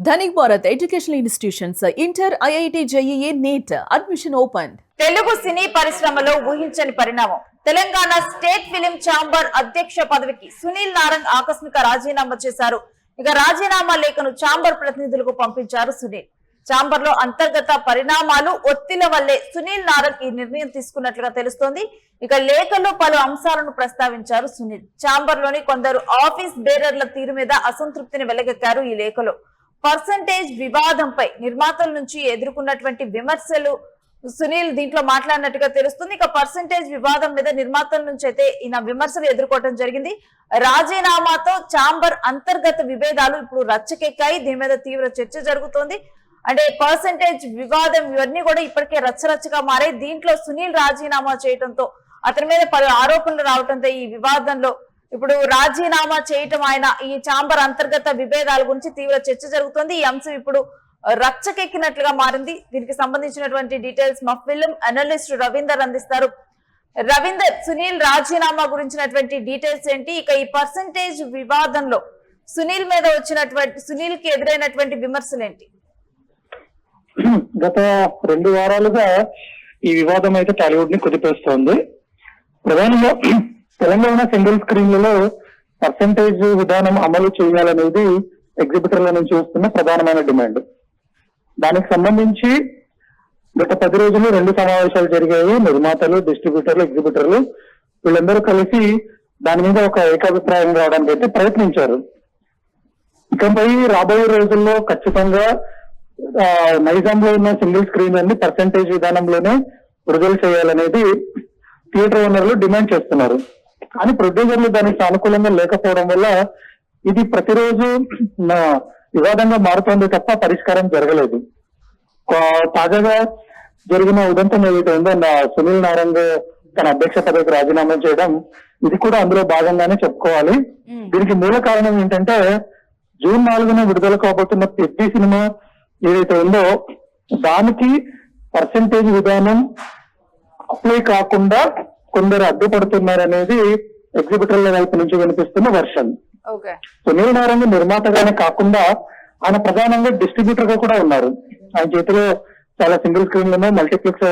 Dhanik Bharat educational institutions inter IIT JEE NEET admission open. Telugu సినీ పరిశ్రమలో ఊహించని పరిణామం. తెలంగాణ స్టేట్ ఫిలిం ఛాంబర్ అధ్యక్ష పదవికి సునీల్ నారంగ్ ఆకస్మిక రాజీనామా చేశారు. ఇక రాజీనామా లేఖను ఛాంబర్ ప్రతినిధులకు పంపించారు సునీల్. ఛాంబర్ లో అంతర్గత పరిణామాలు ఒత్తిళ్ల వల్లే సునీల్ నారంగ్ ఈ నిర్ణయం తీసుకున్నట్లుగా తెలుస్తోంది. ఇక లేఖలో పలు అంశాలను ప్రస్తావించారు సునీల్. ఛాంబర్ లోని కొందరు ఆఫీస్ బేరర్ల తీరు మీద అసంతృప్తిని వెల్లగక్కారు. ఈ లేఖలో పర్సంటేజ్ వివాదంపై నిర్మాతల నుంచి ఎదుర్కొన్నటువంటి విమర్శలు సునీల్ దీంట్లో మాట్లాడినట్టుగా తెలుస్తుంది. ఇక పర్సంటేజ్ వివాదం మీద నిర్మాతల నుంచి అయితే ఈయన విమర్శలు ఎదుర్కోవడం జరిగింది. రాజీనామాతో ఛాంబర్ అంతర్గత విభేదాలు ఇప్పుడు రచ్చకెక్కాయి. దీని మీద తీవ్ర చర్చ జరుగుతోంది. అంటే పర్సంటేజ్ వివాదం ఇవన్నీ కూడా ఇప్పటికే రచ్చరచ్చగా మారాయి. దీంట్లో సునీల్ రాజీనామా చేయడంతో అతని మీద పలు ఆరోపణలు రావడంతో ఈ వివాదంలో ఇప్పుడు రాజీనామా చేయటం ఆయన ఈ ఛాంబర్ అంతర్గత విభేదాల గురించి తీవ్ర చర్చ జరుగుతోంది. ఈ అంశం ఇప్పుడు రచ్చకెక్కినట్లుగా మారింది. దీనికి సంబంధించినటువంటి డీటెయిల్స్ మా ఫిల్మ్ అనలిస్ట్ రవీందర్ అందిస్తారు. రవీందర్, సునీల్ రాజీనామా గురించినటువంటి డీటెయిల్స్ ఏంటి? ఇక ఈ పర్సంటేజ్ వివాదంలో సునీల్ మీద వచ్చినటువంటి సునీల్ కి ఎదురైనటువంటి విమర్శలు ఏంటి? గత 2 వారాలుగా ఈ వివాదం అయితే టాలీవుడ్ ని కుదిపేస్తోంది. ప్రధానంగా తెలంగాణ సింగిల్ స్క్రీన్లలో పర్సంటేజ్ విధానం అమలు చేయాలనేది ఎగ్జిబిటర్ల నుంచి వస్తున్న ప్రధానమైన డిమాండ్. దానికి సంబంధించి గత 10 రోజులు 2 సమావేశాలు జరిగాయి. నిర్మాతలు, డిస్ట్రిబ్యూటర్లు, ఎగ్జిబిటర్లు వీళ్ళందరూ కలిసి దాని మీద ఒక ఏకాభిప్రాయం రావడానికి అయితే ప్రయత్నించారు. ఇకపై రాబోయే రోజుల్లో ఖచ్చితంగా నైజాంలో ఉన్న సింగిల్ స్క్రీన్ అన్ని పర్సంటేజ్ విధానంలోనే విడుదల చేయాలనేది థియేటర్ ఓనర్లు డిమాండ్ చేస్తున్నారు. కానీ ప్రొడ్యూసర్లు దానికి సానుకూలంగా లేకపోవడం వల్ల ఇది ప్రతిరోజు వివాదంగా మారుతోంది తప్ప పరిష్కారం జరగలేదు. తాజాగా జరిగిన ఉదంతం ఏదైతే ఉందో సునీల్ నారంగ్ తన అధ్యక్ష పదవికి రాజీనామా చేయడం, ఇది కూడా అందులో భాగంగానే చెప్పుకోవాలి. దీనికి మూల కారణం ఏంటంటే జూన్ 4న విడుదల కాబోతున్న పెద్ద సినిమా ఏదైతే ఉందో దానికి పర్సంటేజ్ విధానం అప్లై కాకుండా కొందరు అడ్డుపడుతున్నారనేది ఎగ్జిబిటర్ల వైపు నుంచి వినిపిస్తున్న వర్షన్. సునీల్ నారంగ్ నిర్మాతగానే కాకుండా ఆయన ప్రధానంగా డిస్ట్రిబ్యూటర్ గా కూడా ఉన్నారు. ఆయన చేతిలో చాలా సింగిల్ స్క్రీన్లను మల్టీప్లెక్స్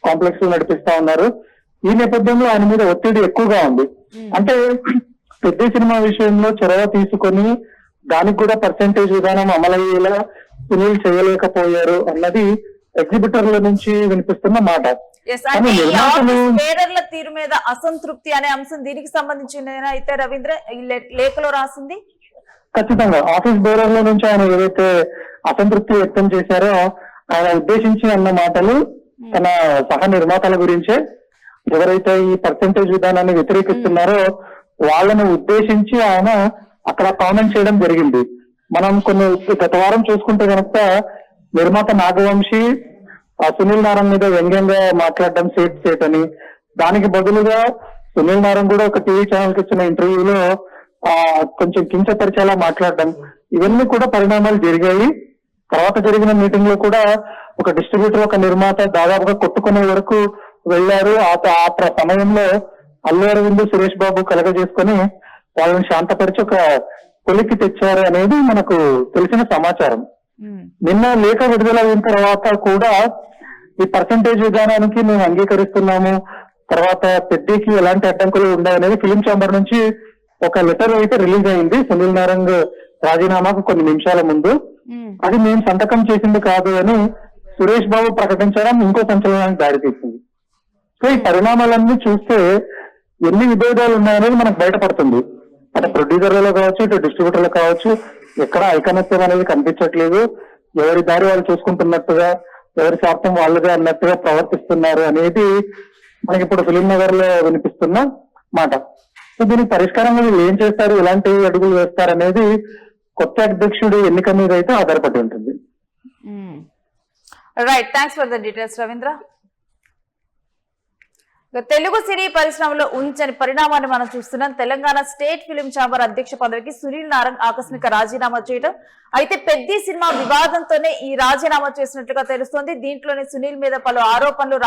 కాంప్లెక్స్ నడిపిస్తా ఉన్నారు. ఈ నేపథ్యంలో ఆయన మీద ఒత్తిడి ఎక్కువగా ఉంది. అంటే పెద్ద సినిమా విషయంలో చొరవ తీసుకొని దానికి కూడా పర్సంటేజ్ విధానం అమలయ్యేలా సునీల్ చేయలేకపోయారు అన్నది ఎగ్జిబిటర్ల నుంచి వినిపిస్తున్న మాట. తీరు మీద అసంతృప్తి అనే అంశం దీనికి సంబంధించిన అయితే రవీంద్ర ఈ లేఖలో రాసింది. ఖచ్చితంగా ఆఫీస్ బేరర్ల నుంచి ఆయన ఏదైతే అసంతృప్తి వ్యక్తం చేశారో ఆయన ఉద్దేశించి అన్న మాటలు తన సహ నిర్మాతల గురించే. ఎవరైతే ఈ పర్సంటేజ్ విధానాన్ని వ్యతిరేకిస్తున్నారో వాళ్ళని ఉద్దేశించి ఆయన అక్కడ కామెంట్ చేయడం జరిగింది. మనం గత వారం చూసుకుంటే కనుక నిర్మాత నాగవంశీ సునీల్ నారంగ్ మీద వ్యంగ్యంగా మాట్లాడడం సేట్ అని, దానికి బదులుగా సునీల్ నారంగ్ కూడా ఒక టీవీ ఛానల్ కి ఇచ్చిన ఇంటర్వ్యూలో కొంచెం కించపరిచేలా మాట్లాడడం, ఇవన్నీ కూడా పరిణామాలు జరిగాయి. తర్వాత జరిగిన మీటింగ్ లో కూడా ఒక డిస్ట్రిబ్యూటర్ ఒక నిర్మాత దాదాపుగా కొట్టుకునే వరకు వెళ్లారు. ఆ సమయంలో అల్లు అరవింద్, సురేష్ బాబు కలగజేసుకొని వాళ్ళని శాంతపరిచి ఒక కొలిక్కి తెచ్చారు అనేది మనకు తెలిసిన సమాచారం. నిన్న లేఖ విడుదలైన తర్వాత కూడా ఈ పర్సంటేజ్ విధానానికి మేము అంగీకరిస్తున్నాము, తర్వాత పెద్దకి ఎలాంటి అడ్డంకులు ఉండవనేది ఫిలిం ఛాంబర్ నుంచి ఒక లెటర్ అయితే రిలీజ్ అయింది సునీల్ నారంగ్ రాజీనామాకు కొన్ని నిమిషాల ముందు. అది మేము సంతకం చేసింది కాదు అని సురేష్ బాబు ప్రకటించడం ఇంకో సంచలనానికి దారితీసింది. సో ఈ పరిణామాలన్నీ చూస్తే ఎన్ని విభేదాలు ఉన్నాయనేది మనకు బయటపడుతుంది. అటు ప్రొడ్యూసర్లలో కావచ్చు, ఇటు డిస్ట్రిబ్యూటర్లు కావచ్చు, ఎక్కడ ఐకమత్యం అనేది కనిపించట్లేదు. ఎవరి దారి వాళ్ళు చూసుకుంటున్నట్టుగా, ఎవరి స్వార్థం వాళ్ళుగా అన్నట్టుగా ప్రవర్తిస్తున్నారు అనేది మనకి ఇప్పుడు ఫిలిం నగర్ లో వినిపిస్తున్న మాట. సో దీనికి పరిష్కారంగా వీళ్ళు ఏం చేస్తారు, ఎలాంటి అడుగులు వేస్తారు అనేది కొత్త అధ్యక్షుడు ఎన్నిక మీద అయితే ఆధారపడి ఉంటుంది. Right, thanks for the details Ravindra. Telugu సినీ పరిశ్రమలో ఊహించని పరిణామాన్ని మనం చూస్తున్నాం. తెలంగాణ స్టేట్ ఫిలిం ఛాంబర్ అధ్యక్ష పదవికి సునీల్ నారంగ్ ఆకస్మిక రాజీనామా చేయడం, అయితే పెద్ద సినిమా వివాదంతోనే ఈ రాజీనామా చేసినట్లుగా తెలుస్తోంది. దీంట్లోనే సునీల్ మీద పలు ఆరోపణలు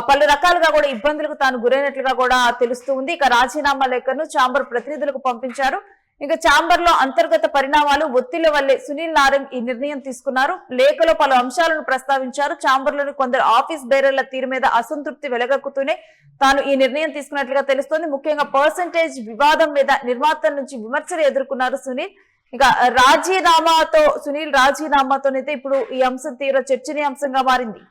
పలు రకాలుగా కూడా ఇబ్బందులకు తాను గురైనట్లుగా కూడా తెలుస్తూ ఉంది. ఇక రాజీనామా లేఖను ఛాంబర్ ప్రతినిధులకు పంపించారు. ఇక ఛాంబర్ లో అంతర్గత పరిణామాలు ఒత్తిళ్ల వల్లే సునీల్ నారంగ్ ఈ నిర్ణయం తీసుకున్నారు. లేఖలో పలు అంశాలను ప్రస్తావించారు. ఛాంబర్ లోని కొందరు ఆఫీస్ బేరర్ల తీరు మీద అసంతృప్తి వెలగక్కుతూనే తాను ఈ నిర్ణయం తీసుకున్నట్లుగా తెలుస్తోంది. ముఖ్యంగా పర్సంటేజ్ వివాదం మీద నిర్మాతల నుంచి విమర్శలు ఎదుర్కొన్నారు సునీల్. ఇక సునీల్ రాజీనామాతోనైతే ఇప్పుడు ఈ అంశం తీవ్ర చర్చనీయాంశంగా మారింది.